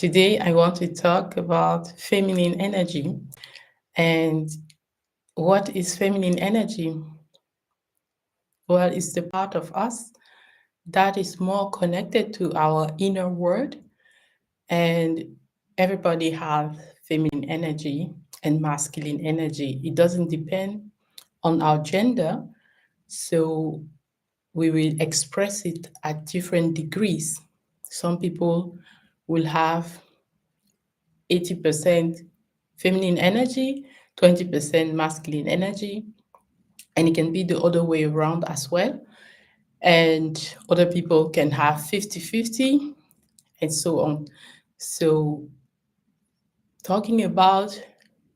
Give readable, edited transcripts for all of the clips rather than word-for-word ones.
Today, I want to talk about feminine energy. And what is feminine energy? Well, it's the part of us that is more connected to our inner world. And everybody has feminine energy and masculine energy. It doesn't depend on our gender. So we will express it at different degrees. Some people will have 80% feminine energy, 20% masculine energy, and it can be the other way around as well. And other people can have 50-50, and so on. So, talking about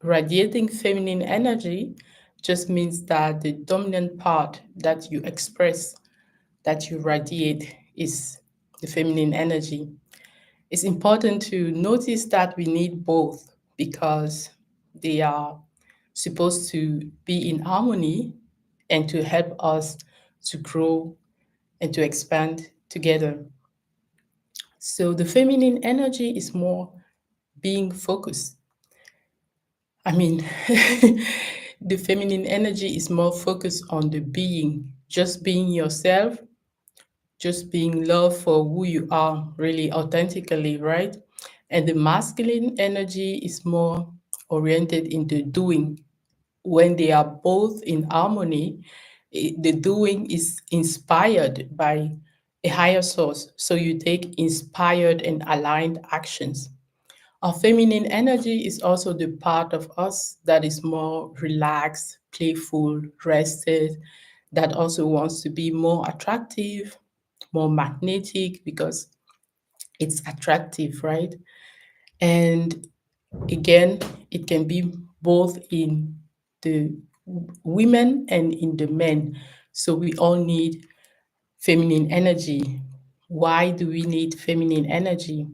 radiating feminine energy just means that the dominant part that you express, that you radiate, is the feminine energy. It's important to notice that we need both because they are supposed to be in harmony and to help us to grow and to expand together. So the feminine energy is more being focused. I mean, the feminine energy is more focused on the being, just being yourself, just being love for who you are, really authentically, right? And the masculine energy is more oriented into doing. When they are both in harmony, the doing is inspired by a higher source. So you take inspired and aligned actions. Our feminine energy is also the part of us that is more relaxed, playful, rested, that also wants to be more attractive, more magnetic because it's attractive, right? And again, it can be both in the women and in the men. So we all need feminine energy. Why do we need feminine energy?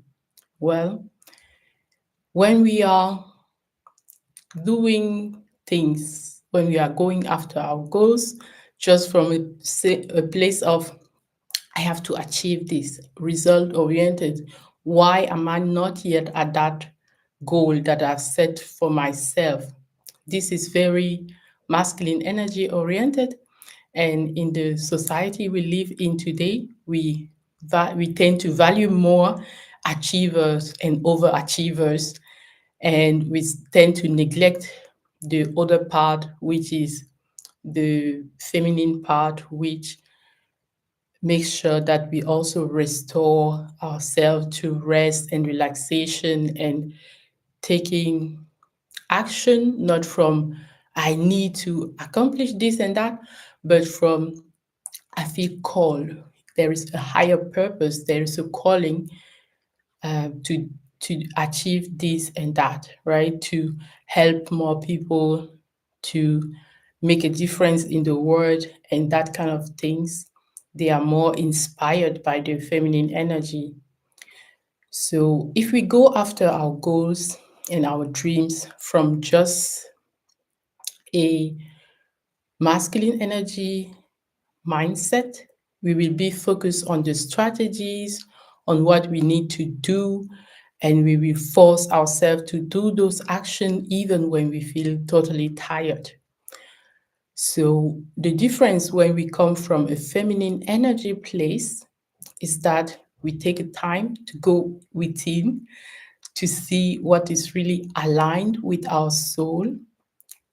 Well, when we are doing things, when we are going after our goals, just from a place of I have to achieve this, result oriented. Why am I not yet at that goal that I've set for myself? This is very masculine energy oriented. And in the society we live in today, we tend to value more achievers and overachievers, and we tend to neglect the other part, which is the feminine part, which make sure that we also restore ourselves to rest and relaxation and taking action, not from I need to accomplish this and that, but from I feel called. There is a higher purpose, there is a calling to achieve this and that, right? To help more people, to make a difference in the world, and that kind of things. They are more inspired by the feminine energy. So if we go after our goals and our dreams from just a masculine energy mindset, we will be focused on the strategies, on what we need to do, and we will force ourselves to do those actions even when we feel totally tired. So, the difference when we come from a feminine energy place is that we take a time to go within to see what is really aligned with our soul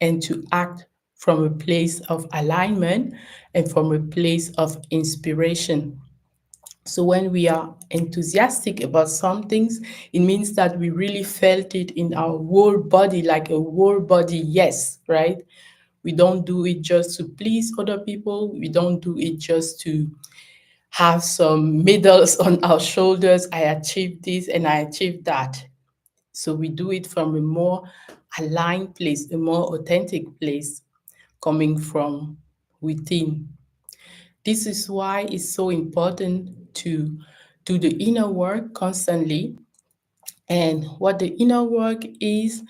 and to act from a place of alignment and from a place of inspiration. So when we are enthusiastic about some things, it means that we really felt it in our whole body, like a whole body yes, right? We don't do it just to please other people. We don't do it just to have some medals on our shoulders. I achieved this and I achieved that. So we do it from a more aligned place, a more authentic place coming from within. This is why it's so important to do the inner work constantly. And what the inner work is,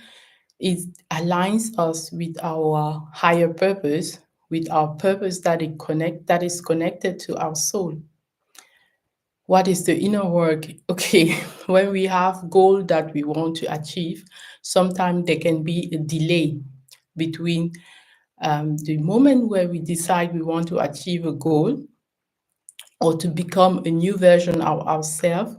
it aligns us with our higher purpose, with our purpose that is connected to our soul. What is the inner work? Okay, when we have goal that we want to achieve, sometimes there can be a delay between the moment where we decide we want to achieve a goal or to become a new version of ourselves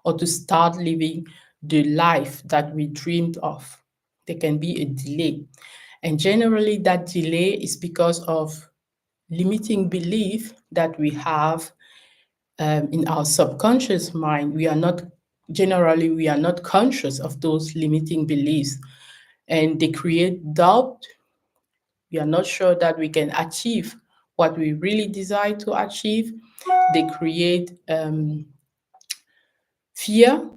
or to start living the life that we dreamed of. There can be a delay. And generally, that delay is because of limiting belief that we have in our subconscious mind. We are not conscious of those limiting beliefs, and they create doubt. We are not sure that we can achieve what we really desire to achieve. They create fear,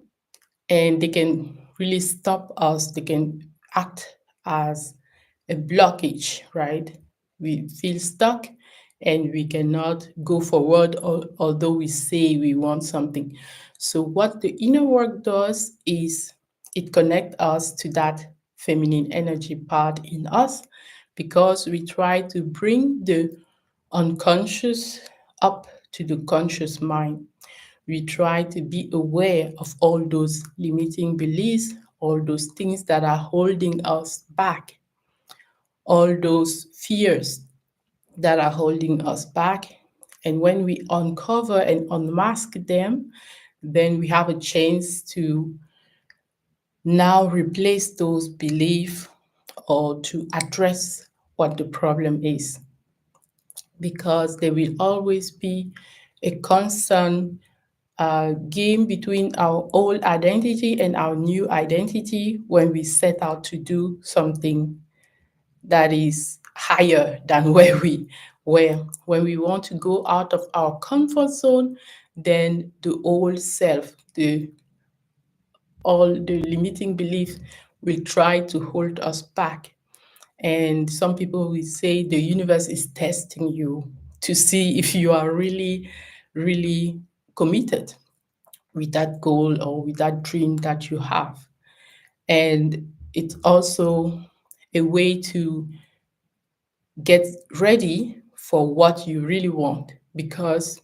and they can really stop us. They can act as a blockage, right? We feel stuck and we cannot go forward, although we say we want something. So, what the inner work does is it connects us to that feminine energy part in us, because we try to bring the unconscious up to the conscious mind. We try to be aware of all those limiting beliefs, all those things that are holding us back, all those fears that are holding us back. And when we uncover and unmask them, then we have a chance to now replace those beliefs or to address what the problem is. Because there will always be a constant game between our old identity and our new identity when we set out to do something that is higher than where we were. When we want to go out of our comfort zone, then the old self, the all the limiting beliefs will try to hold us back. And some people will say the universe is testing you to see if you are really, really committed with that goal or with that dream that you have. And it's also a way to get ready for what you really want. Because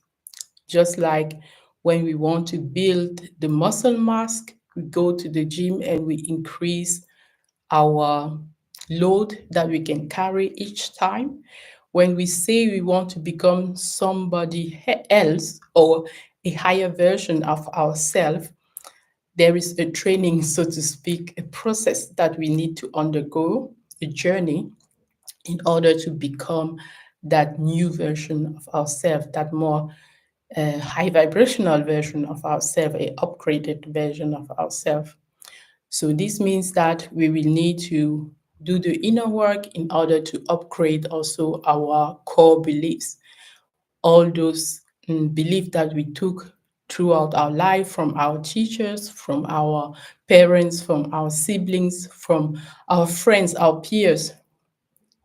just like when we want to build the muscle mass, we go to the gym and we increase our load that we can carry each time. When we say we want to become somebody else or a higher version of ourselves, there is a training, so to speak, a process that we need to undergo, a journey, in order to become that new version of ourselves, that more high vibrational version of ourselves, a upgraded version of ourselves. So this means that we will need to do the inner work in order to upgrade also our core beliefs, all those beliefs that we took throughout our life from our teachers, from our parents, from our siblings, from our friends, our peers,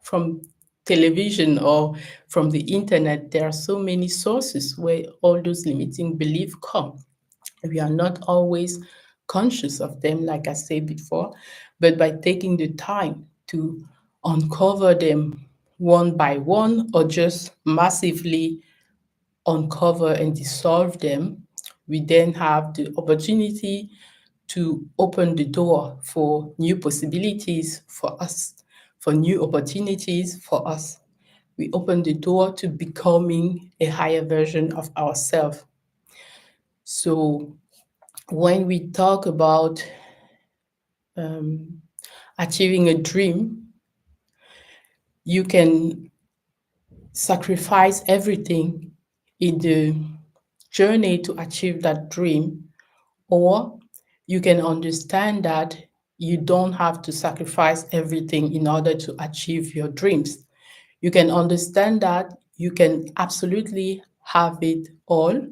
from television or from the internet. There are so many sources where all those limiting beliefs come. We are not always conscious of them, like I said before, but by taking the time to uncover them one by one or just massively uncover and dissolve them, we then have the opportunity to open the door for new possibilities for us, for new opportunities for us. We open the door to becoming a higher version of ourselves. So when we talk about achieving a dream, you can sacrifice everything in the journey to achieve that dream, or you can understand that you don't have to sacrifice everything in order to achieve your dreams. You can understand that you can absolutely have it all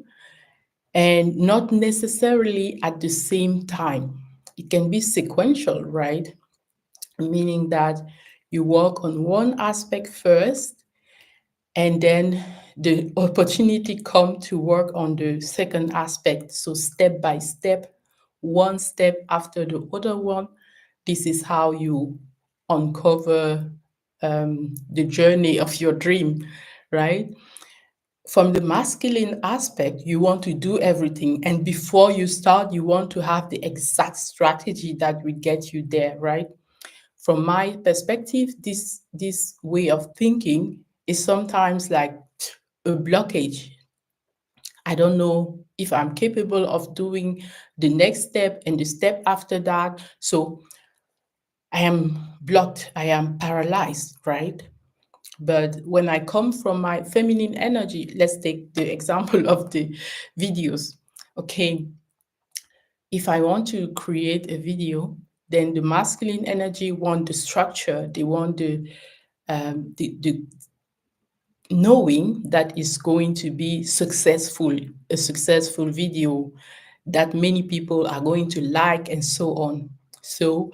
and not necessarily at the same time. It can be sequential, right? Meaning that you work on one aspect first and then the opportunity come to work on the second aspect. So step by step, one step after the other one, this is how you uncover the journey of your dream, right? From the masculine aspect, you want to do everything. And before you start, you want to have the exact strategy that will get you there, right? From my perspective, this way of thinking is sometimes like a blockage. I don't know if I'm capable of doing the next step and the step after that. So I am blocked, I am paralyzed, right? But when I come from my feminine energy, let's take the example of the videos. Okay, if I want to create a video, then the masculine energy want the structure, they want the knowing that is going to be successful, a successful video that many people are going to like and so on. So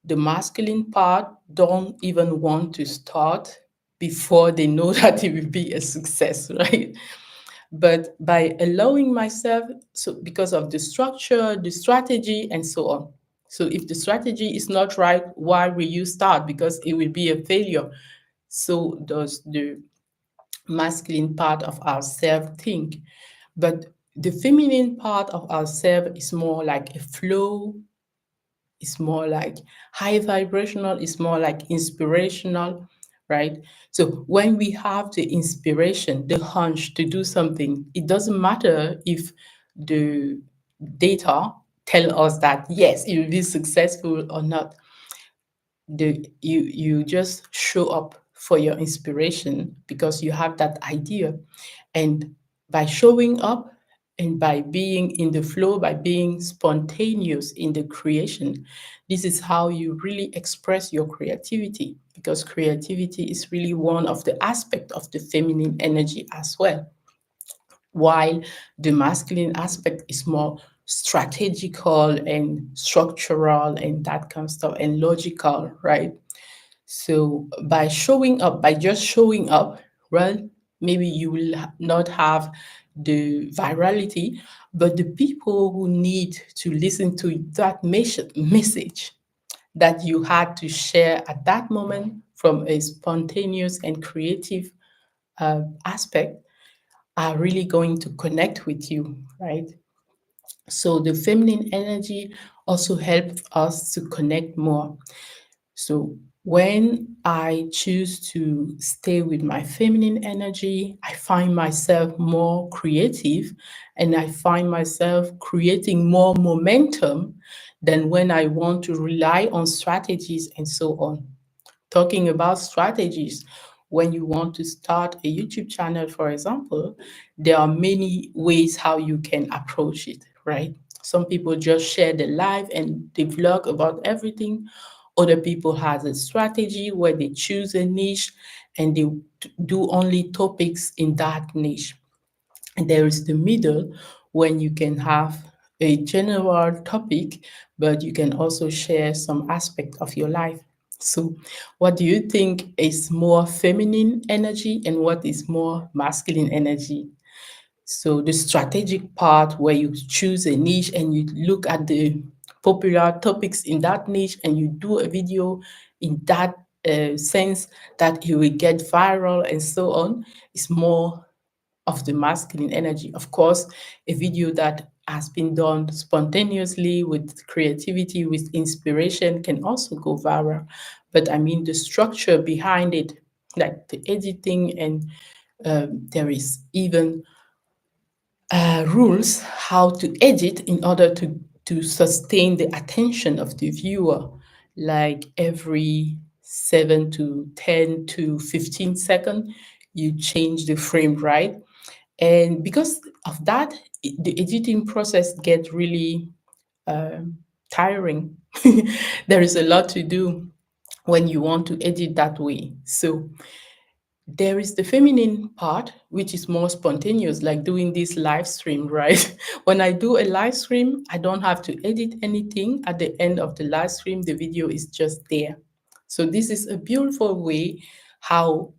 the masculine part don't even want to start before they know that it will be a success, right? But by allowing myself, so because of the structure, the strategy, and so on. So if the strategy is not right, why will you start? Because it will be a failure. So does the masculine part of ourselves think. But the feminine part of ourselves is more like a flow, it's more like high vibrational, it's more like inspirational, right? So when we have the inspiration, the hunch to do something, it doesn't matter if the data tell us that yes, it will be successful or not. You just show up for your inspiration because you have that idea. And by showing up and by being in the flow, by being spontaneous in the creation, this is how you really express your creativity, because creativity is really one of the aspects of the feminine energy as well, while the masculine aspect is more strategical and structural and that kind of stuff and logical, right? So by showing up, by just showing up, right, maybe you will not have the virality, but the people who need to listen to that message that you had to share at that moment from a spontaneous and creative aspect are really going to connect with you, right? So the feminine energy also helps us to connect more. So when I choose to stay with my feminine energy, I find myself more creative and I find myself creating more momentum than when I want to rely on strategies and so on. Talking about strategies, when you want to start a YouTube channel, for example, there are many ways how you can approach it, right? Some people just share the live and they vlog about everything. Other people has a strategy where they choose a niche and they do only topics in that niche. And there is the middle when you can have a general topic, but you can also share some aspect of your life. So, what do you think is more feminine energy and what is more masculine energy? So, the strategic part where you choose a niche and you look at the popular topics in that niche and you do a video in that sense that it will get viral and so on, is more of the masculine energy. Of course, a video that has been done spontaneously with creativity, with inspiration, can also go viral. But I mean, the structure behind it, like the editing, and there is even rules how to edit in order to sustain the attention of the viewer, like every 7 to 10 to 15 seconds you change the frame, right? And because of that, the editing process gets really tiring. There is a lot to do when you want to edit that way. So there is the feminine part, which is more spontaneous, like doing this live stream, right? When I do a live stream, I don't have to edit anything. At the end of the live stream, the video is just there. So this is a beautiful way how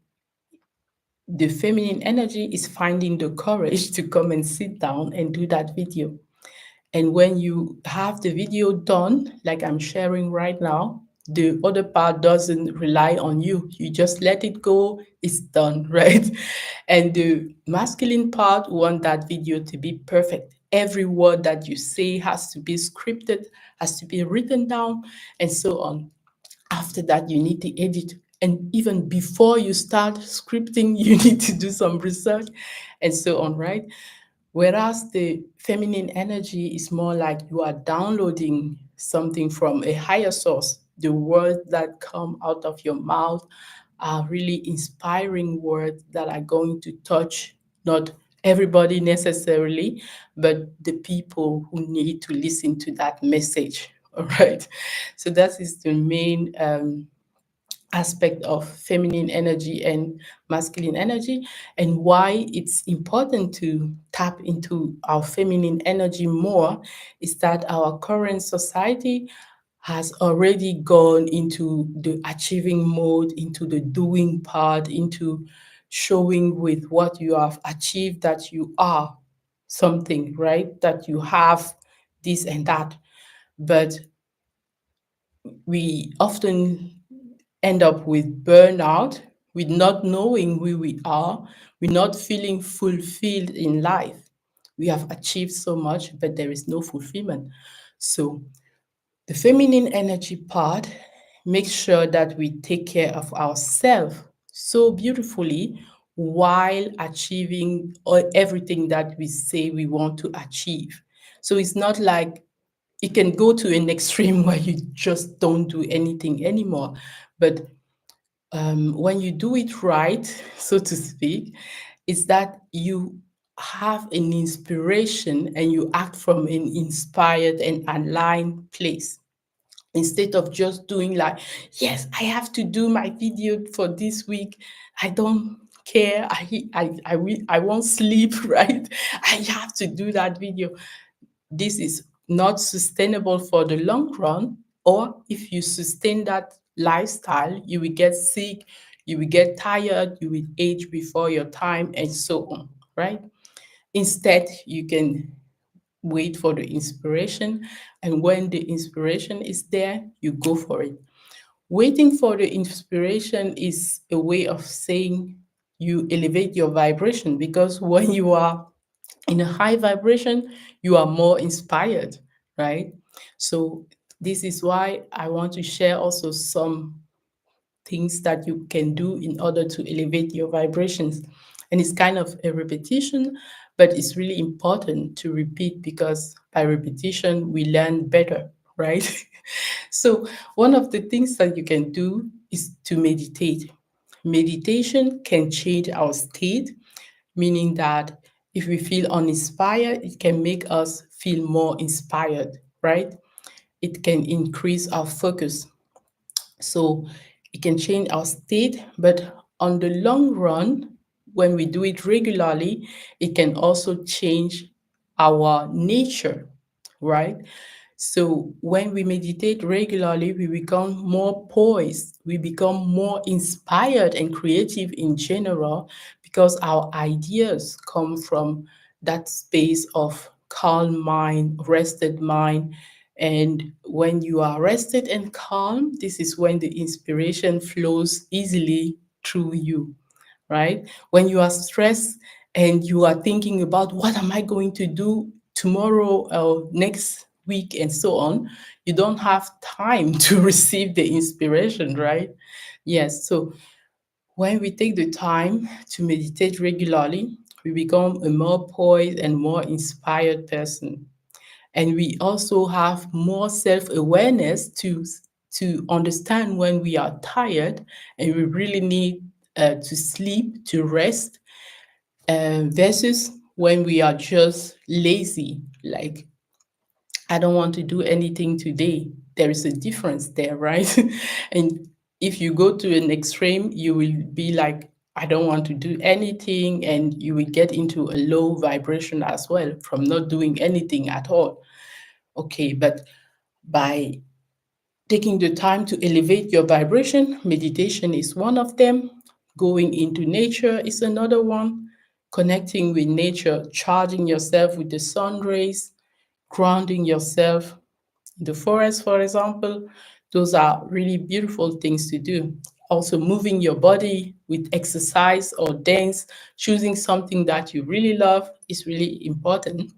the feminine energy is finding the courage to come and sit down and do that video. And when you have the video done, like I'm sharing right now, The other part doesn't rely on you. You just let it go, it's done, right? And the masculine part want that video to be perfect. Every word that you say has to be scripted, has to be written down, and so on. After that, you need to edit. And even before you start scripting, you need to do some research and so on, right? Whereas the feminine energy is more like you are downloading something from a higher source. The words that come out of your mouth are really inspiring words that are going to touch not everybody necessarily, but the people who need to listen to that message. All right. So that is the main aspect of feminine energy and masculine energy, and why it's important to tap into our feminine energy more is that our current society has already gone into the achieving mode, into the doing part, into showing with what you have achieved that you are something, right? That you have this and that. But we often end up with burnout, with not knowing who we are, with not feeling fulfilled in life. We have achieved so much, but there is no fulfillment. So the feminine energy part makes sure that we take care of ourselves so beautifully while achieving everything that we say we want to achieve. So it's not like it can go to an extreme where you just don't do anything anymore. But when you do it right, so to speak, is that you have an inspiration and you act from an inspired and aligned place instead of just doing like, yes, I have to do my video for this week. I don't care. I won't sleep, right? I have to do that video. This is not sustainable for the long run. Or if you sustain that lifestyle, you will get sick, you will get tired, you will age before your time, and so on, right? Instead, you can wait for the inspiration, and when the inspiration is there, you go for it. Waiting for the inspiration is a way of saying you elevate your vibration, because when you are in a high vibration, you are more inspired, right? So, this is why I want to share also some things that you can do in order to elevate your vibrations. And it's kind of a repetition, but it's really important to repeat because by repetition, we learn better, right? So, one of the things that you can do is to meditate. Meditation can change our state, meaning that if we feel uninspired, it can make us feel more inspired, right? It can increase our focus. So it can change our state, but on the long run, when we do it regularly, it can also change our nature, right? So when we meditate regularly, we become more poised, we become more inspired and creative in general because our ideas come from that space of calm mind, rested mind. And when you are rested and calm, this is when the inspiration flows easily through you, right? When you are stressed and you are thinking about what am I going to do tomorrow or next week and so on, you don't have time to receive the inspiration, right? Yes. So when we take the time to meditate regularly, we become a more poised and more inspired person. And we also have more self-awareness to understand when we are tired and we really need to sleep, to rest, versus when we are just lazy, like I don't want to do anything today. There is a difference there, right? And if you go to an extreme, you will be like, I don't want to do anything, and you will get into a low vibration as well from not doing anything at all. Okay, but by taking the time to elevate your vibration, meditation is one of them. Going into nature is another one. Connecting with nature, charging yourself with the sun rays, grounding yourself, in the forest, for example. Those are really beautiful things to do. Also, moving your body with exercise or dance, choosing something that you really love is really important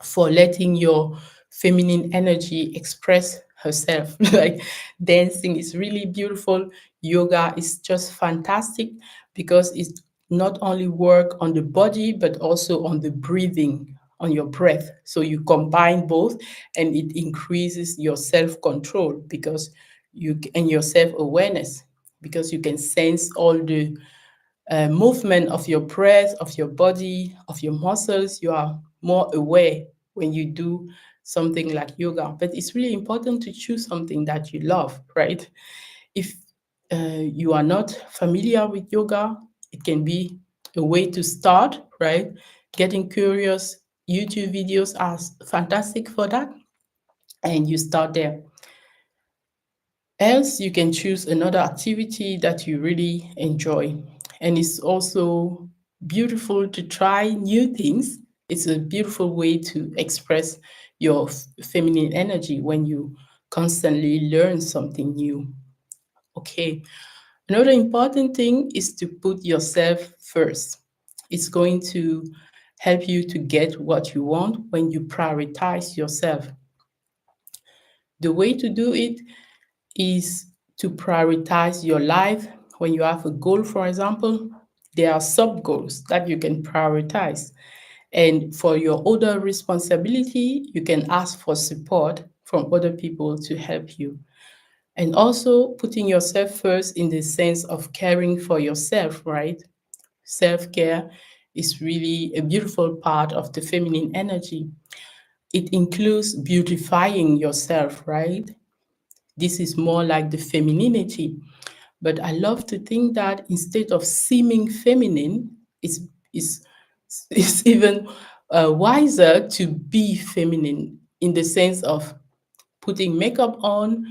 for letting your feminine energy express herself. Like dancing is really beautiful. Yoga is just fantastic because it's not only work on the body but also on the breathing, on your breath. So you combine both and it increases your self-control because you and your self-awareness because you can sense all the movement of your breath, of your body, of your muscles. You are more aware when you do something like yoga. But it's really important to choose something that you love, right? If you are not familiar with yoga, it can be a way to start, right? Getting curious. YouTube videos are fantastic for that, and you start there. Else, you can choose another activity that you really enjoy. And it's also beautiful to try new things. It's a beautiful way to express your feminine energy when you constantly learn something new. Okay. Another important thing is to put yourself first. It's going to help you to get what you want when you prioritize yourself. The way to do it is to prioritize your life. When you have a goal, for example, there are sub goals that you can prioritize. And for your other responsibility, you can ask for support from other people to help you. And also putting yourself first in the sense of caring for yourself, right? Self care is really a beautiful part of the feminine energy. It includes beautifying yourself, right? This is more like the femininity. But I love to think that instead of seeming feminine, it's, it's even wiser to be feminine in the sense of putting makeup on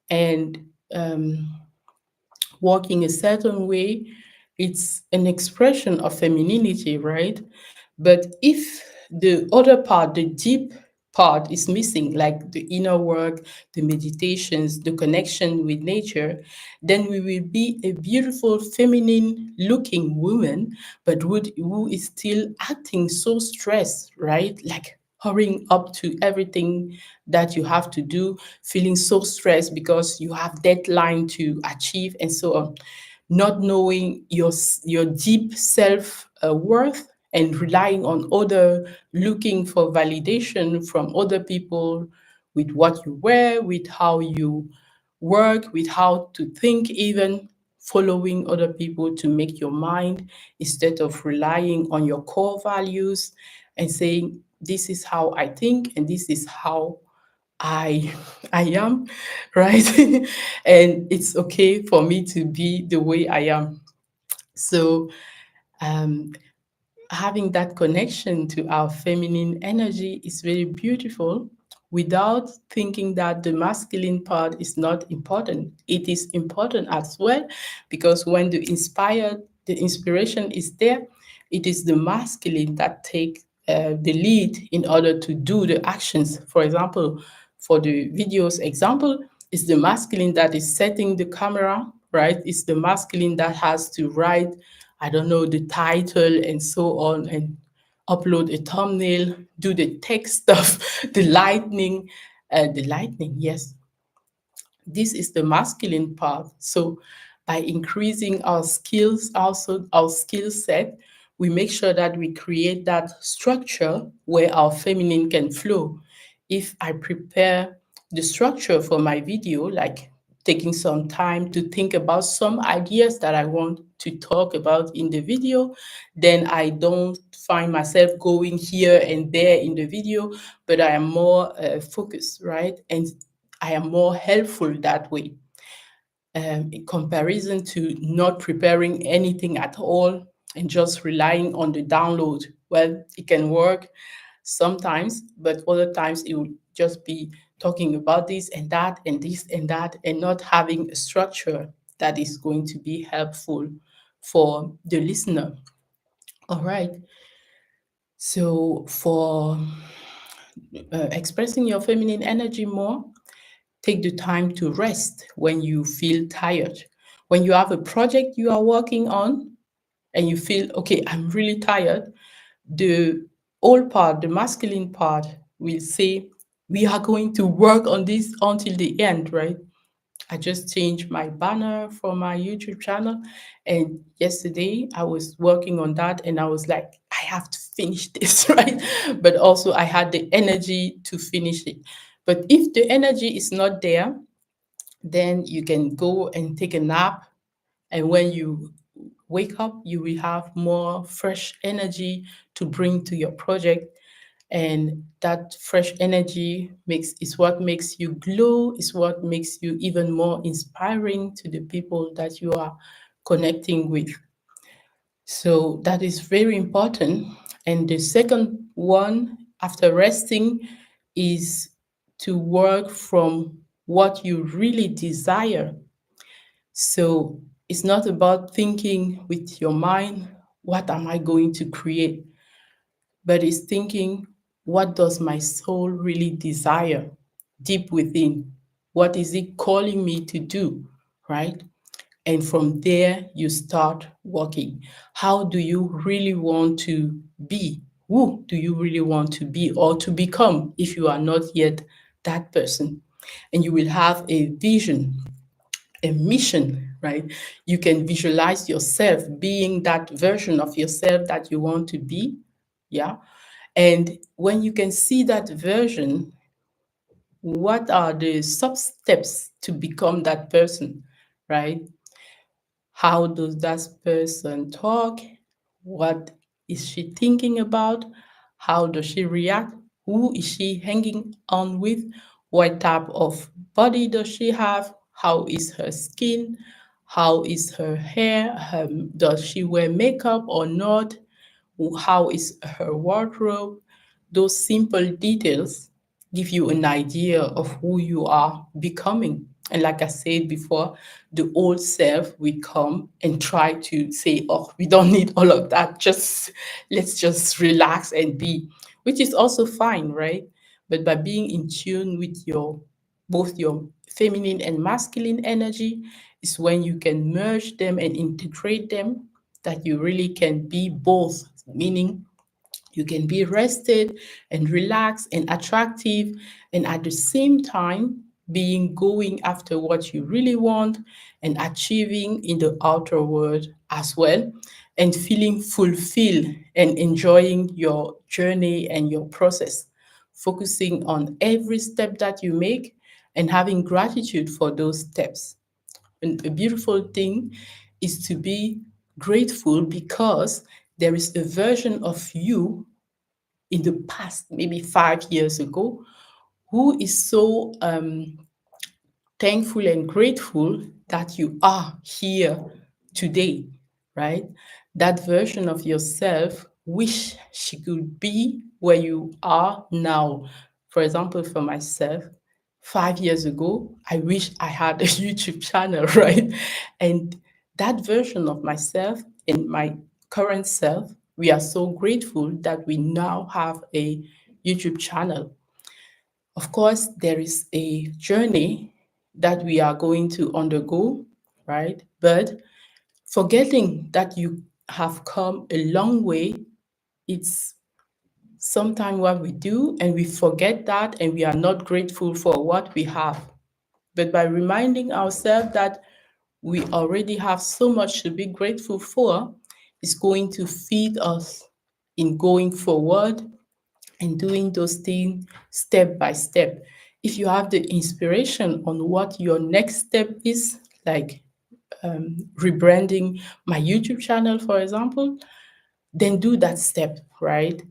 and walking a certain way. It's an expression of femininity, right? But if the other part, the deep part, is missing, like the inner work, the meditations, the connection with nature, then we will be a beautiful, feminine looking woman, but who is still acting so stressed, right? Like hurrying up to everything that you have to do, feeling so stressed because you have deadline to achieve and so on, not knowing your deep self worth and relying on other, looking for validation from other people with what you wear, with how you work, with how to think, even following other people to make your mind instead of relying on your core values and saying, this is how I think and this is how I I am, right? And it's okay for me to be the way I am. So um, having that connection to our feminine energy is very beautiful without thinking that the masculine part is not important. It is important as well because when the inspiration is there, it is the masculine that take the lead in order to do the actions. For example, for the videos example, it's the masculine that is setting the camera, right? It's the masculine that has to write, I don't know, the title and so on, and upload a thumbnail, do the tech stuff, the lightning, yes, this is the masculine part. So by increasing our skills, also our skill set, we make sure that we create that structure where our feminine can flow. If I prepare the structure for my video, like taking some time to think about some ideas that I want to talk about in the video, then I don't find myself going here and there in the video, but I am more focused, right? And I am more helpful that way, in comparison to not preparing anything at all and just relying on the download. Well, it can work sometimes, but other times it will just be talking about this and that and this and that and not having a structure that is going to be helpful for the listener. All right. So for expressing your feminine energy more, Take the time to rest when you feel tired. When you have a project you are working on and you feel, okay, I'm really tired, the old part, the masculine part, will say, we are going to work on this until the end, right? I just changed my banner for my YouTube channel. And yesterday I was working on that and I was like, I have to finish this, right? But also I had the energy to finish it. But if the energy is not there, then you can go and take a nap. And when you wake up, you will have more fresh energy to bring to your project. And that fresh energy makes is what makes you glow, is what makes you even more inspiring to the people that you are connecting with. So that is very important. And the second one after resting is to work from what you really desire. So it's not about thinking with your mind, what am I going to create? But it's thinking, what does my soul really desire deep within? What is it calling me to do? Right? And from there, you start working. How do you really want to be? Who do you really want to be or to become if you are not yet that person? And you will have a vision, a mission, right? You can visualize yourself being that version of yourself that you want to be. Yeah. And when you can see that version, what are the sub steps to become that person, right? How does that person talk? What is she thinking about? How does she react? Who is she hanging on with? What type of body does she have? How is her skin? How is her hair? Does she wear makeup or not? How is her wardrobe? Those simple details give you an idea of who you are becoming. And like I said before, the old self will come and try to say, oh, we don't need all of that. Just let's just relax and be, which is also fine, right? But by being in tune with your both your feminine and masculine energy is when you can merge them and integrate them, that you really can be both, meaning you can be rested and relaxed and attractive, and at the same time, being going after what you really want and achieving in the outer world as well, and feeling fulfilled and enjoying your journey and your process, focusing on every step that you make and having gratitude for those steps. And a beautiful thing is to be grateful because there is a version of you in the past, maybe 5 years ago, who is so thankful and grateful that you are here today, right? That version of yourself wish she could be where you are now. For example, for myself, 5 years ago, I wish I had a YouTube channel, right? And that version of myself and my current self, we are so grateful that we now have a YouTube channel. Of course, there is a journey that we are going to undergo, right? But forgetting that you have come a long way, it's sometimes what we do, and we forget that and we are not grateful for what we have. But by reminding ourselves that we already have so much to be grateful for, it's going to feed us in going forward and doing those things step by step. If you have the inspiration on what your next step is, like rebranding my YouTube channel, for example, then do that step, right?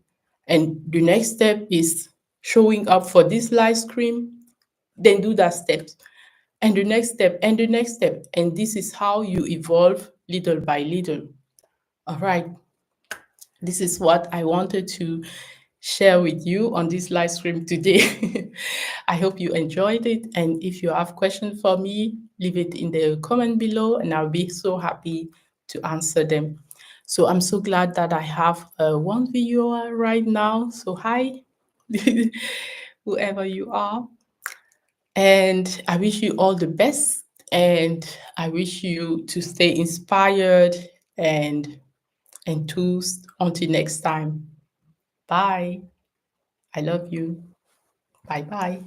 And the next step is showing up for this live stream, then do that step. And the next step, and the next step. And this is how you evolve little by little. All right. This is what I wanted to share with you on this live stream today. I hope you enjoyed it. And if you have questions for me, leave it in the comment below and I'll be so happy to answer them. So I'm so glad that I have one viewer right now. So hi, whoever you are. And I wish you all the best. And I wish you to stay inspired and enthused. Until next time. Bye. I love you. Bye bye.